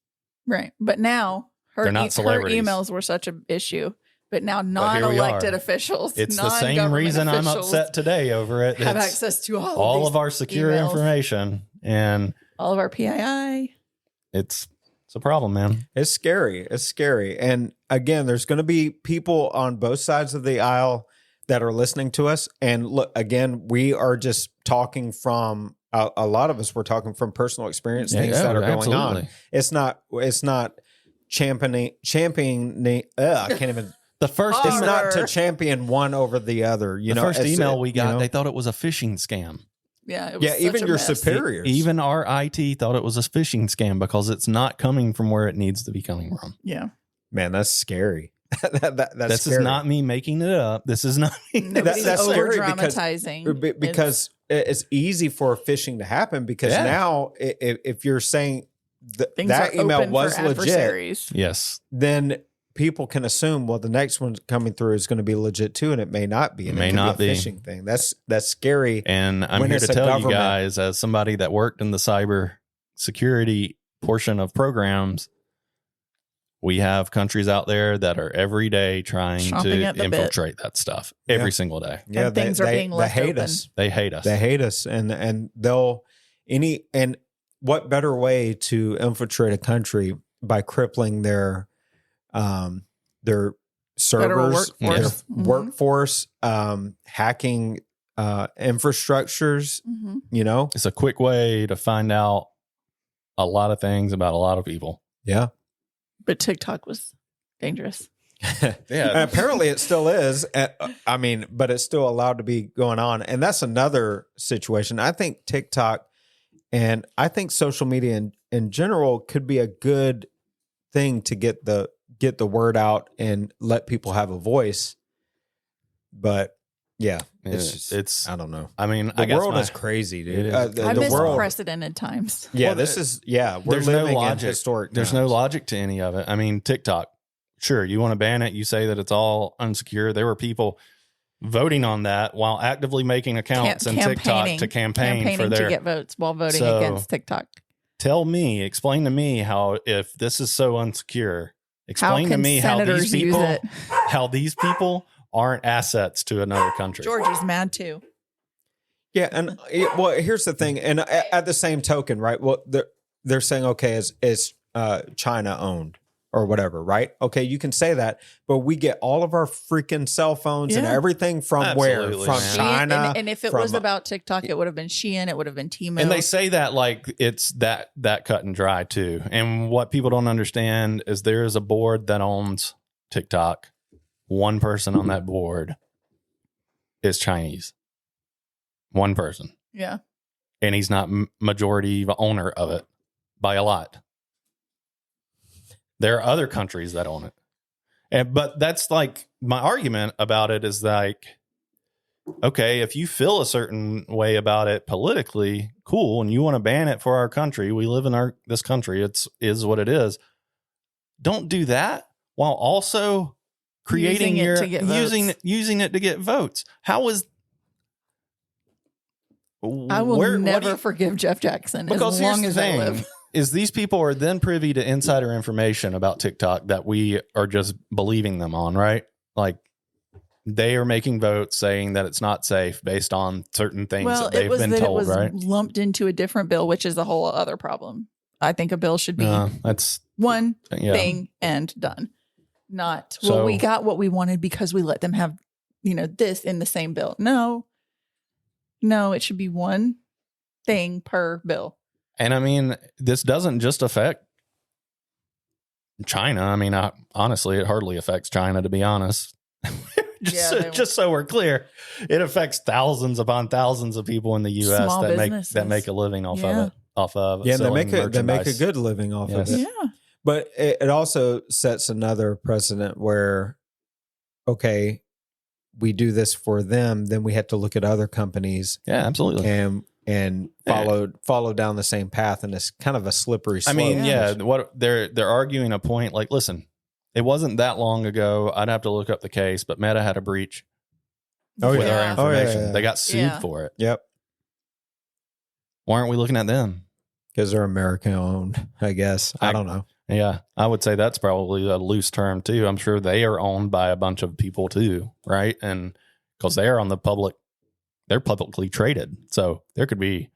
Right. But now her emails were such an issue. But now non-elected officials. It's the same reason I'm upset today over it. Have access to all of our secure information and all of our PII. It's a problem, man. It's scary. It's scary. And again, there's going to be people on both sides of the aisle that are listening to us. And look, again, we are just talking from a lot of us. We're talking from personal experience, things that are going on. It's not championing. I can't even. The first it's not to champion one over the other. The first email we got, they thought it was a phishing scam. Yeah, it was even your superiors. Even our IT thought it was a phishing scam because it's not coming from where it needs to be coming from. Yeah. Man, that's scary. That's scary. Is not me making it up. This is not me. That's scary because it's easy for phishing to happen because now if you're saying that email was legit, yes, then people can assume, well, the next one coming through is going to be legit too, and it may not be. It may not be a phishing thing. That's scary. And I'm here to tell you guys, as somebody that worked in the cyber security portion of programs, we have countries out there that are every day trying to infiltrate that stuff every single day. Yeah, and things are being left open. They hate us. They hate us, and what better way to infiltrate a country by crippling their servers, workforce, hacking infrastructures. Mm-hmm. It's a quick way to find out a lot of things about a lot of people. Yeah. But TikTok was dangerous. And apparently it still is. But it's still allowed to be going on. And that's another situation. I think TikTok and I think social media in general could be a good thing to get the word out and let people have a voice. But yeah, it's I don't know. I mean, the world is crazy, dude. I miss unprecedented times. Yeah, we're living in historic times. There's no logic to any of it. I mean, TikTok, sure, you want to ban it. You say that it's all unsecure. There were people voting on that while actively making accounts in TikTok to campaign for their to get votes while voting against TikTok. explain to me how, if this is so unsecure, How explain to can me how senators these use people, it? how these people aren't assets to another country. Georgie's mad too. Yeah, and well, here's the thing, and at the same token, right? Well, they're saying, okay, is China owned or whatever, right? Okay, you can say that, but we get all of our freaking cell phones and Yeah. everything from Absolutely, where? From man. China. And if it was about TikTok, it would have been Shein, it would have been Temu. And they say that like it's that cut and dry too. And what people don't understand is there is a board that owns TikTok. One person on that board is Chinese. One person. Yeah. And he's not majority owner of it by a lot. There are other countries that own it. But that's like my argument about it is like, okay, if you feel a certain way about it politically, cool, and you want to ban it for our country, we live in this country, is what it is. Don't do that while also creating using it to get votes. How is I will never forgive Jeff Jackson as long as I live. Is these people are then privy to insider information about TikTok that we are just believing them on, right? Like they are making votes saying that it's not safe based on certain things that they've been told, it was right? lumped into a different bill, which is a whole other problem. I think a bill should be that's one thing and done. Not, we got what we wanted because we let them have, this in the same bill. No, it should be one thing per bill. And I mean, this doesn't just affect China. I mean, honestly, it hardly affects China, to be honest. just so we're clear, it affects thousands upon thousands of people in the U.S. that make a living off of it. Yeah, they make a good living off of it. Yeah, but it also sets another precedent where, okay, we do this for them, then we have to look at other companies. Yeah, absolutely. And follow down the same path, and it's kind of a slippery slope. I mean, what they're arguing a point. Like, listen, it wasn't that long ago. I'd have to look up the case, but Meta had a breach with our information. Yeah. They got sued for it. Yep. Why aren't we looking at them? Because they're American owned, I guess. I don't know. Yeah, I would say that's probably a loose term too. I'm sure they are owned by a bunch of people too, right? And because they're on the public. They're publicly traded. So there could be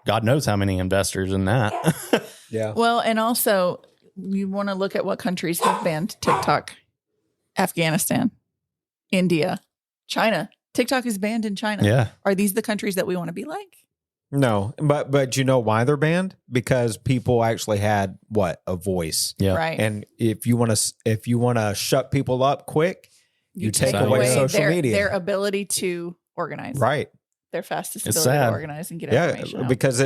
God knows how many investors in that. Yeah. Well, and also you want to look at what countries have banned TikTok. Afghanistan, India, China. TikTok is banned in China. Yeah. Are these the countries that we want to be like? No, but you know why they're banned? Because people actually had a voice. Yeah. Right. And if you want to shut people up quick, you take away social media. Their ability to organize. Right. Their fastest ability to organize and get information out. Because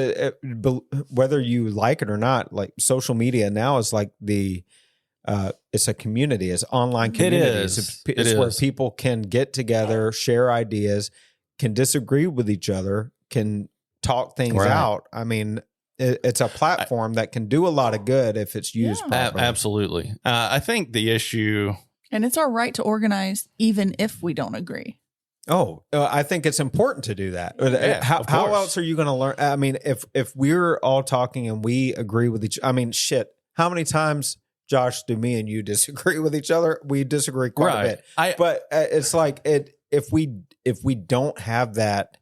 whether you like it or not, like social media now is like it's a community, it's online communities. It's where people can get together, share ideas, can disagree with each other, can talk things out. I mean, it's a platform that can do a lot of good if it's used properly. Absolutely. I think the issue... And it's our right to organize even if we don't agree. Oh, I think it's important to do that. Yeah, how else are you going to learn? I mean, if we're all talking and we agree with each, I mean, shit. How many times, Josh, do me and you disagree with each other? We disagree quite a bit. But it's like if we don't have that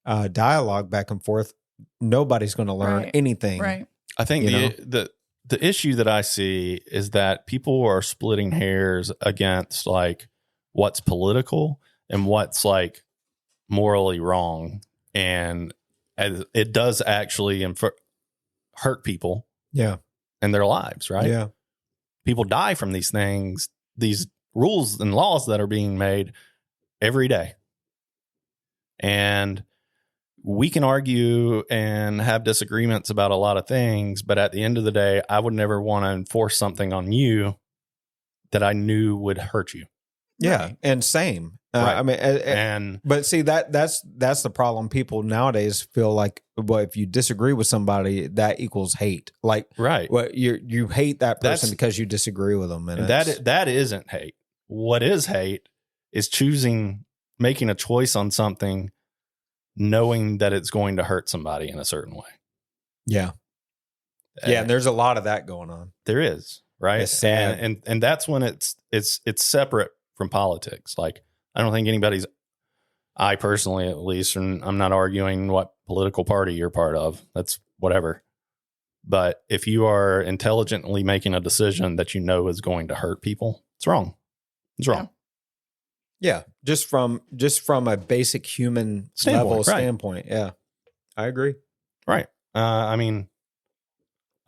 dialogue back and forth, nobody's going to learn anything. Right. I think the issue that I see is that people are splitting hairs against like what's political and what's like morally wrong. And it does actually hurt people in their lives, right? Yeah. People die from these things, these rules and laws that are being made every day. And we can argue and have disagreements about a lot of things, but at the end of the day, I would never want to enforce something on you that I knew would hurt you. Yeah. Right. And same. Right. I mean, but see that's the problem. People nowadays feel like, well, if you disagree with somebody, that equals hate. Like, well, you hate that person because you disagree with them, and that isn't hate. What is hate is making a choice on something, knowing that it's going to hurt somebody in a certain way. Yeah. Yeah, and there's a lot of that going on. There is, right? It's sad. And that's when it's separate from politics. Like, I don't think I personally, at least, and I'm not arguing what political party you're part of. That's whatever. But if you are intelligently making a decision that you know is going to hurt people, it's wrong. It's wrong. Yeah, just from a basic human standpoint. Yeah, I agree. Right. I mean,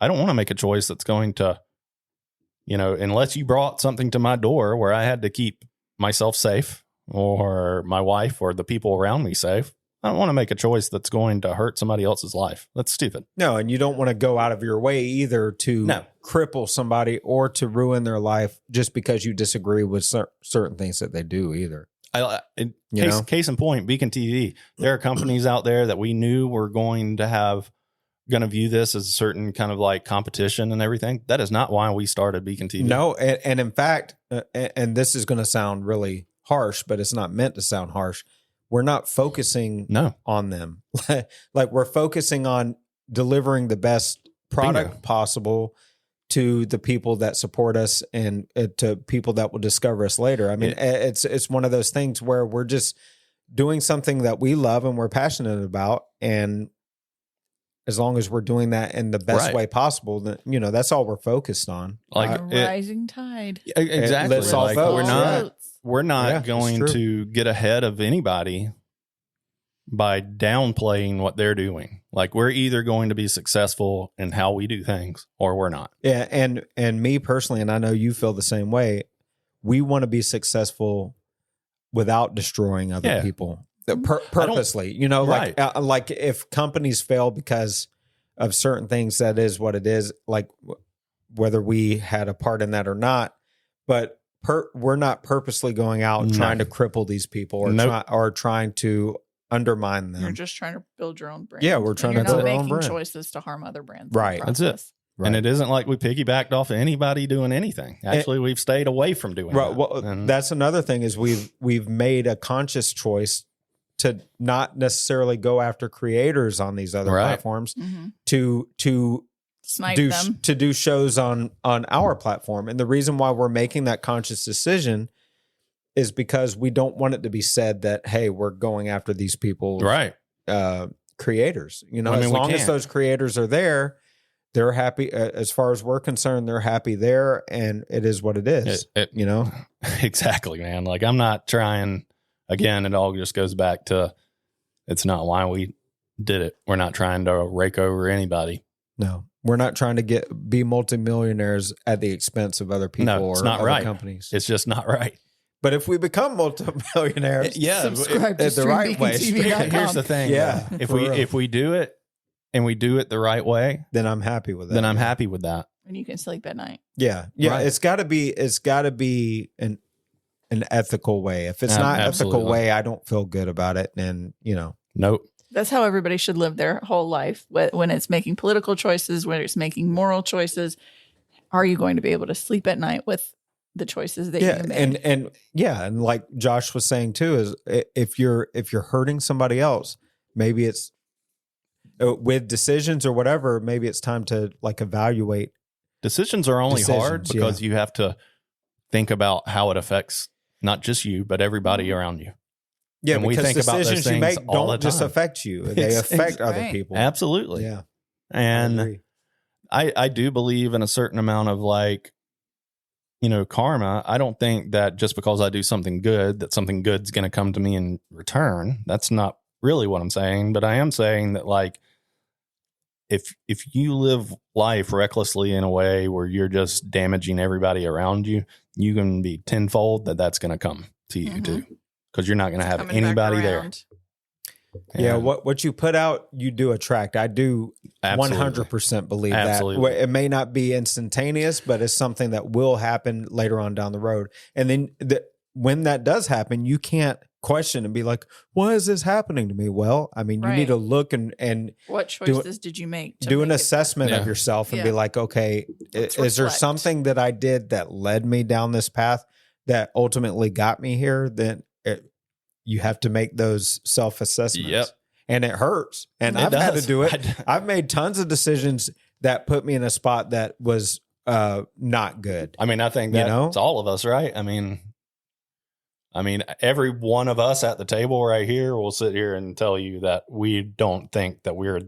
I don't want to make a choice that's going to, unless you brought something to my door where I had to keep myself safe or my wife or the people around me safe. I don't want to make a choice that's going to hurt somebody else's life. That's stupid. No, and you don't want to go out of your way either to cripple somebody or to ruin their life just because you disagree with certain things that they do either. Case in point, BeaconTV. There are companies out there that we knew were going to view this as a certain kind of like competition and everything. That is not why we started BeaconTV. No, and in fact, and this is going to sound really harsh, but it's not meant to sound harsh. We're not focusing on them. Like we're focusing on delivering the best product possible to the people that support us and to people that will discover us later. I mean, it's one of those things where we're just doing something that we love and we're passionate about. And as long as we're doing that in the best way possible, then, that's all we're focused on. Like rising tide. Exactly. Let's all vote. We're not going to get ahead of anybody by downplaying what they're doing. Like, we're either going to be successful in how we do things or we're not. Yeah. And me personally, and I know you feel the same way, we want to be successful without destroying other people purposely, like if companies fail because of certain things, that is what it is, like whether we had a part in that or not, but we're not purposely going out and trying to cripple these people or trying to undermine them. You're just trying to build your own brand. Yeah, we're trying to build our own brand. You're not making choices to harm other brands. Right. That's it. Right. And it isn't like we piggybacked off of anybody doing anything. Actually, we've stayed away from doing that. Well, that's another thing is we've made a conscious choice to not necessarily go after creators on these other platforms, to snipe them, to do shows on our platform. And the reason why we're making that conscious decision is because we don't want it to be said that, hey, we're going after these people's creators. As long as those creators are there, they're happy. As far as we're concerned, they're happy there, and it is what it is. Exactly, man. Like, I'm not trying. Again, it all just goes back to it's not why we did it. We're not trying to rake over anybody. No, we're not trying to be multimillionaires at the expense of other people or other companies. It's just not right. But if we become multimillionaires, subscribe to the right way. Here's the thing. Yeah, if we do it and we do it the right way, then I'm happy with that. And you can sleep at night. Yeah. Right. It's got to be an ethical way. If it's not ethical way, I don't feel good about it. And nope. That's how everybody should live their whole life. When it's making political choices, when it's making moral choices, are you going to be able to sleep at night with the choices that you made? And like Josh was saying too, is if you're hurting somebody else, maybe it's with decisions or whatever, maybe it's time to like evaluate. Decisions are only hard because you have to think about how it affects not just you, but everybody around you. Yeah, and because we think decisions about those you things make all don't the just time. affect you; they affect other people. Absolutely. Yeah, and I do believe in a certain amount of like, karma. I don't think that just because I do something good, that something good's going to come to me in return. That's not really what I'm saying. But I am saying that, like, if you live life recklessly in a way where you're just damaging everybody around you, you can be tenfold that's going to come to you too, because you're not going to have anybody there. Yeah, what you put out, you do attract. I do 100% believe that. It may not be instantaneous, but it's something that will happen later on down the road. And then when that does happen, you can't question and be like, why is this happening to me? Well, I mean, you need to look and what choices did you make? Do an assessment of yourself and be like, okay, is there something that I did that led me down this path that ultimately got me here? Then you have to make those self-assessments. Yep. And it hurts. And I've had to do it. I've made tons of decisions that put me in a spot that was not good. I mean, I think You that's know? all of us, right? I mean, every one of us at the table right here will sit here and tell you that we don't think that we're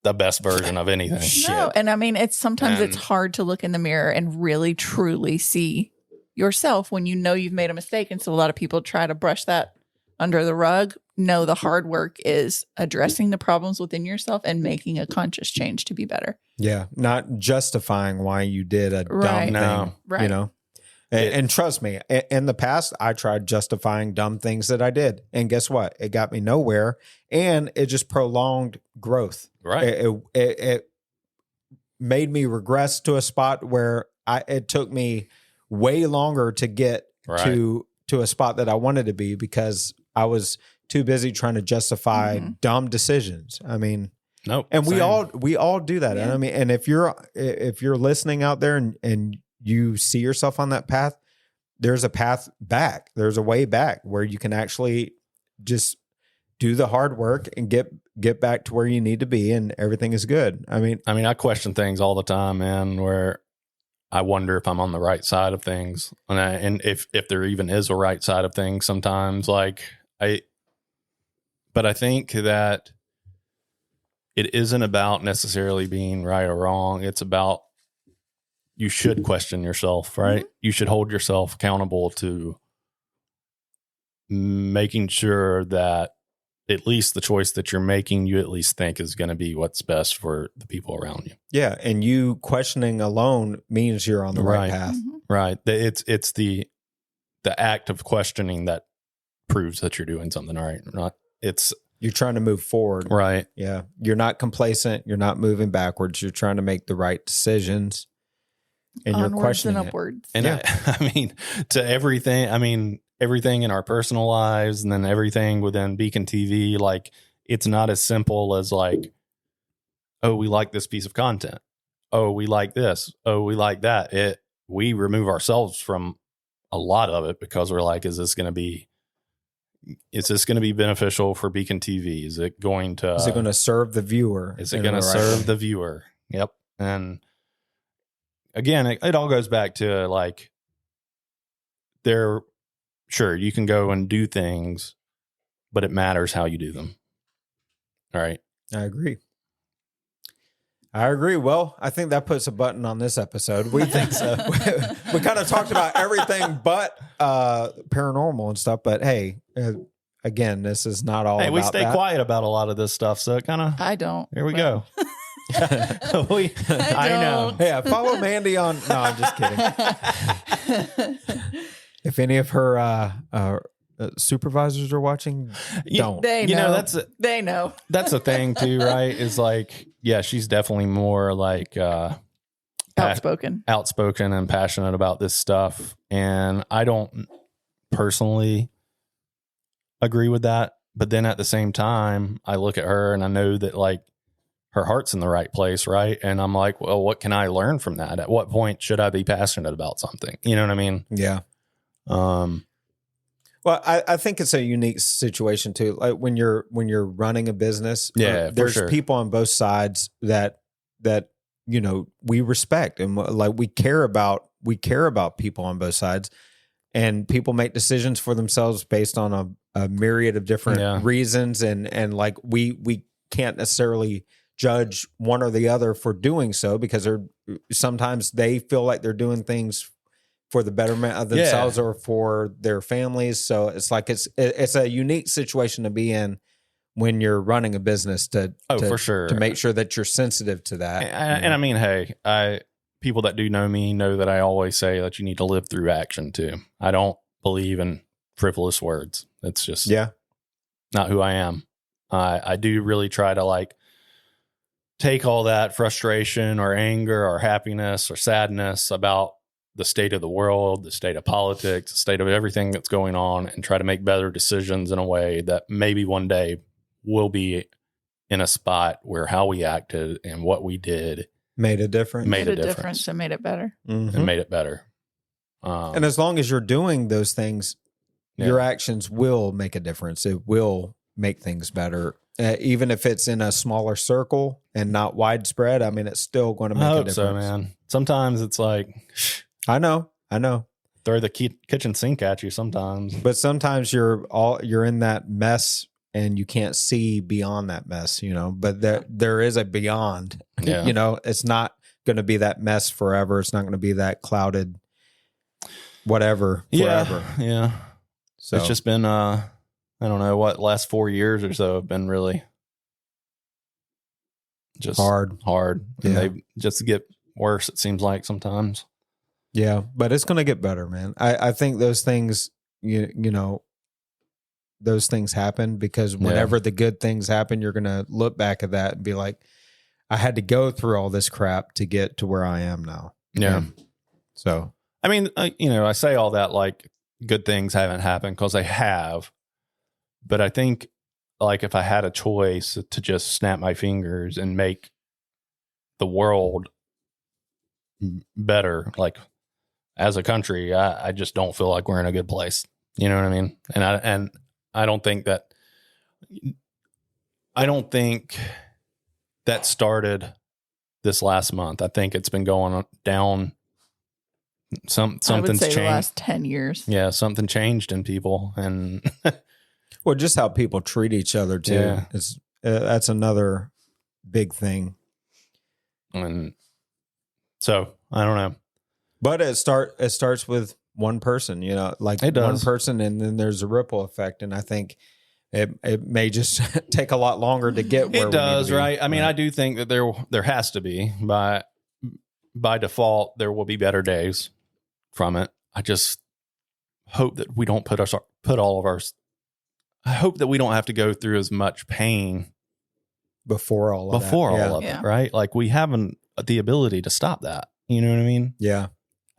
the best version of anything. No, and I mean, it's sometimes it's And- hard to look in the mirror and really truly see yourself when you know you've made a mistake. And so a lot of people try to brush that under the rug. No, the hard work is addressing the problems within yourself and making a conscious change to be better. Yeah, not justifying why you did a dumb Right. thing. No. Right. You know, and trust me, in the past, I tried justifying dumb things that I did, and guess what? It got me nowhere, and it just prolonged growth. Right. It made me regress to a spot where it took me way longer to get Right. to a spot that I wanted to be because I was too busy trying to justify dumb decisions. I mean, Nope. and we Same. all do that. Yeah. And I mean, and if you're listening out there and you see yourself on that path, there's a path back. There's a way back where you can actually just do the hard work and get back to where you need to be, and everything is good. I mean, I question things all the time, man, where I wonder if I'm on the right side of things. And if there even is a right side of things sometimes, but I think that it isn't about necessarily being right or wrong. It's about, you should question yourself, right? You should hold yourself accountable to making sure that at least the choice that you're making, you at least think is going to be what's best for the people around you. yeah, and you questioning alone means you're on the right Right. path. Right. It's the act of questioning that proves that you're doing something right. You're trying to move forward. Right. Yeah, you're not complacent. You're not moving backwards. You're trying to make the right decisions, and you're Onwards questioning and it. upwards. And Yeah. I mean, to everything, everything in our personal lives and then everything within Beacon TV, like, it's not as simple as like, oh, we like this piece of content. Oh, we like this. Oh, we like that. We remove ourselves from a lot of it because we're like, is this going to be beneficial for Beacon TV? Is it going to serve the viewer? Is it in going to the right serve way? the viewer? Yep. And again, it all goes back to like, sure, you can go and do things, but it matters how you do them. All right. I agree. Well, I think that puts a button on this episode. We think so. We kind of talked about everything but paranormal and stuff. But hey, again, this is not all. Hey, we about stay that. quiet about a lot of this stuff, so it kind of. I don't. Here we Well, go. I know. don't. Yeah, follow Mandy on. No, I'm just kidding. If any of her supervisors are watching, don't. They You know, know. They know. that's the thing too, right? Is like, yeah, she's definitely more like Outspoken. outspoken and passionate about this stuff, and I don't personally agree with that. But then at the same time, I look at her and I know that like her heart's in the right place, right? And I'm like, well, what can I learn from that? At what point should I be passionate about something? You know what I mean? Yeah. Well, I think it's a unique situation too. Like when you're running a business, Yeah, for there's sure. people on both sides that you know we respect and like we care about people on both sides, and people make decisions for themselves based on a myriad of different Yeah. reasons, and like we can't necessarily judge one or the other for doing so because sometimes they feel like they're doing things for the betterment of themselves or for their families. So it's like it's a unique situation to be in when you're running a business to for sure, to make sure that you're sensitive to that. And I mean, hey, people that do know me know that I always say that you need to live through action too. I don't believe in frivolous words. It's just not who I am. I do really try to like take all that frustration or anger or happiness or sadness about the state of the world, the state of politics, the state of everything that's going on, and try to make better decisions in a way that maybe one day we'll be in a spot where how we acted and what we did made a difference. Made a difference and made it better. Mhm. and made it better. And as long as you're doing those things, your actions will make a difference. It will make things better, even if it's in a smaller circle and not widespread, I mean, it's still going to make I a hope difference. so, man. Sometimes it's like I know. throw the kitchen sink at you sometimes. But sometimes you're in that mess and you can't see beyond that mess, you know, but there is a beyond, Yeah. you know, it's not going to be that mess forever. It's not going to be that clouded whatever forever. Yeah. So It's just been, I don't know what, last 4 years or so have been really just hard. And Yeah. they just get worse, it seems like sometimes. Yeah. But it's going to get better, man. I think those things, you know, those things happen because whenever the good things happen, you're going to look back at that and be like, I had to go through all this crap to get to where I am now. Yeah. And so, I mean, I say all that like good things haven't happened because they have. But I think like if I had a choice to just snap my fingers and make the world better, like as a country, I just don't feel like we're in a good place. You know what I mean? And I don't think that started this last month. I think it's been going down. Something's I would say changed. the last 10 years. Yeah, something changed in people, and well, just how people treat each other too. Yeah. Is that's another big thing. and so I don't know. But it starts with one person, you know, like It one does. person, and then there's a ripple effect. And I think it may just take a lot longer to get where It we does, need to be. right? I mean, I do think that there has to be by default there will be better days from it. I just hope that we don't put all of our. I hope that we don't have to go through as much pain before all of it, right? Like we have the ability to stop that. You know what I mean? Yeah.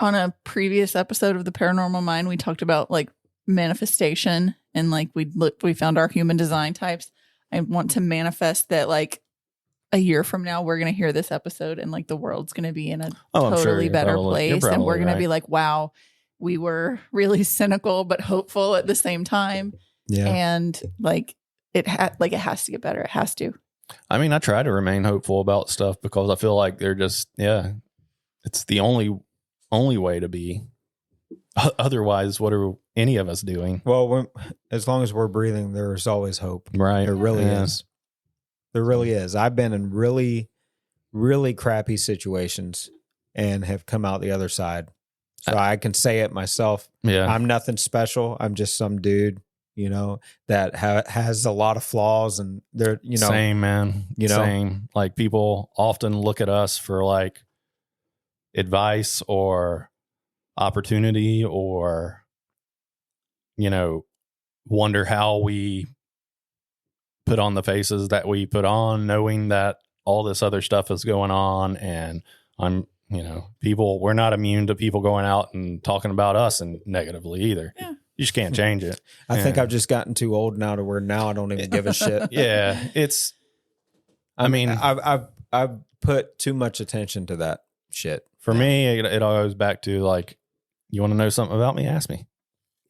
On a previous episode of the Paranormal Mind, we talked about like manifestation and like we found our human design types. I want to manifest that like a year from now we're going to hear this episode and like the world's going to be in a totally better place, and we're going to be like, wow, we were really cynical but hopeful at the same time. Yeah. And like it has to get better. It has to. I mean, I try to remain hopeful about stuff because I feel like they're just it's the only way to be. Otherwise, what are any of us doing? Well, as long as we're breathing, there's always hope. Right. There really is. There really is. I've been in really, really crappy situations and have come out the other side. So I can say it myself. Yeah. I'm nothing special. I'm just some dude, you know, that has a lot of flaws, and they're, you know, Same, man. You know? Same. Like people often look at us for like advice or opportunity or, wonder how we put on the faces that we put on, knowing that all this other stuff is going on. And we're not immune to people going out and talking about us and negatively either. Yeah. You just can't change it. I think I've just gotten too old now to where now I don't even give a shit. Yeah. I've put too much attention to that shit. For me, it all goes back to like, you want to know something about me? Ask me.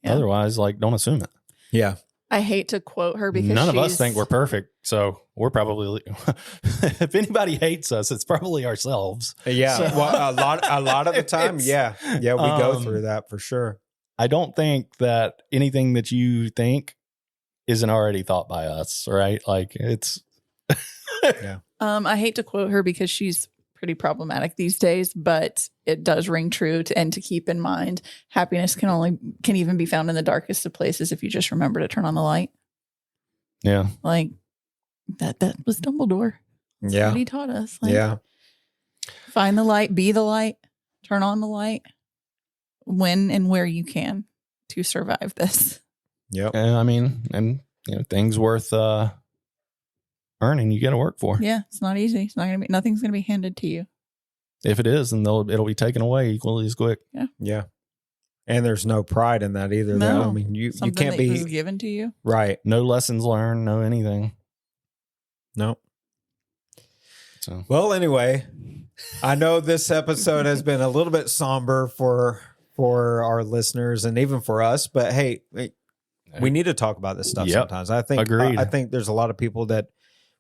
Yeah. Otherwise, like, don't assume it. Yeah. I hate to quote her because none of us think we're perfect. So we're probably, if anybody hates us, it's probably ourselves. Yeah. So- Well, a lot of the time. Yeah. Yeah. We go through that for sure. I don't think that anything that you think isn't already thought by us, right? Like it's. I hate to quote her because she's pretty problematic these days, but it does ring true and to keep in mind, happiness can even be found in the darkest of places if you just remember to turn on the light. Yeah. Like that was Dumbledore. That's Yeah. what he taught us. Like, Yeah. find the light, be the light, turn on the light when and where you can to survive this. Yep. I mean, and things worth earning, you got to work for. Yeah, it's not easy. It's not gonna be. Nothing's gonna be handed to you. If it is, then it'll be taken away equally as quick. Yeah. And there's no pride in that either. No. I mean, you Something can't that be was given to you. right. No lessons learned, no anything. No. So Well, anyway, I know this episode has been a little bit somber for our listeners and even for us, but hey, we need to talk about this stuff Yep. sometimes. I think Agreed. I think there's a lot of people that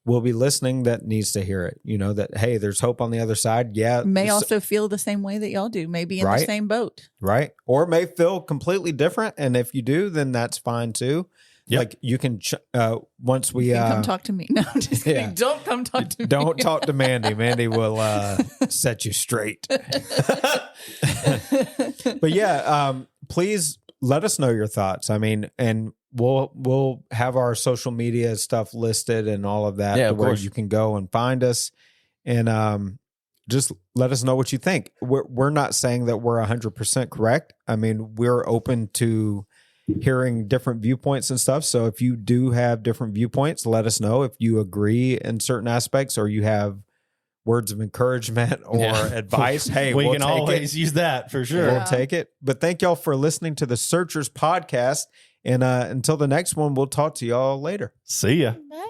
will be listening that needs to hear it. You know, that, hey, there's hope on the other side. Yeah. May also feel the same way that y'all do, maybe in the Right. same boat. Right. Or may feel completely different. And if you do, then that's fine too. Yep. Like you can, once we, You can come talk to me. No, I'm just kidding. yeah. Don't come talk to me. don't talk to Mandy. Mandy will set you straight. But yeah, please let us know your thoughts. I mean, and we'll have our social media stuff listed and all of that, Yeah, of where course. you can go and find us, and just let us know what you think. We're not saying that we're 100% correct. I mean, we're open to hearing different viewpoints and stuff. So if you do have different viewpoints, let us know. If you agree in certain aspects, or you have words of encouragement or advice, hey, we we'll can take always use that for sure. We'll take it. But thank y'all for listening to the Searchers podcast. And until the next one, we'll talk to y'all later. See ya. Bye.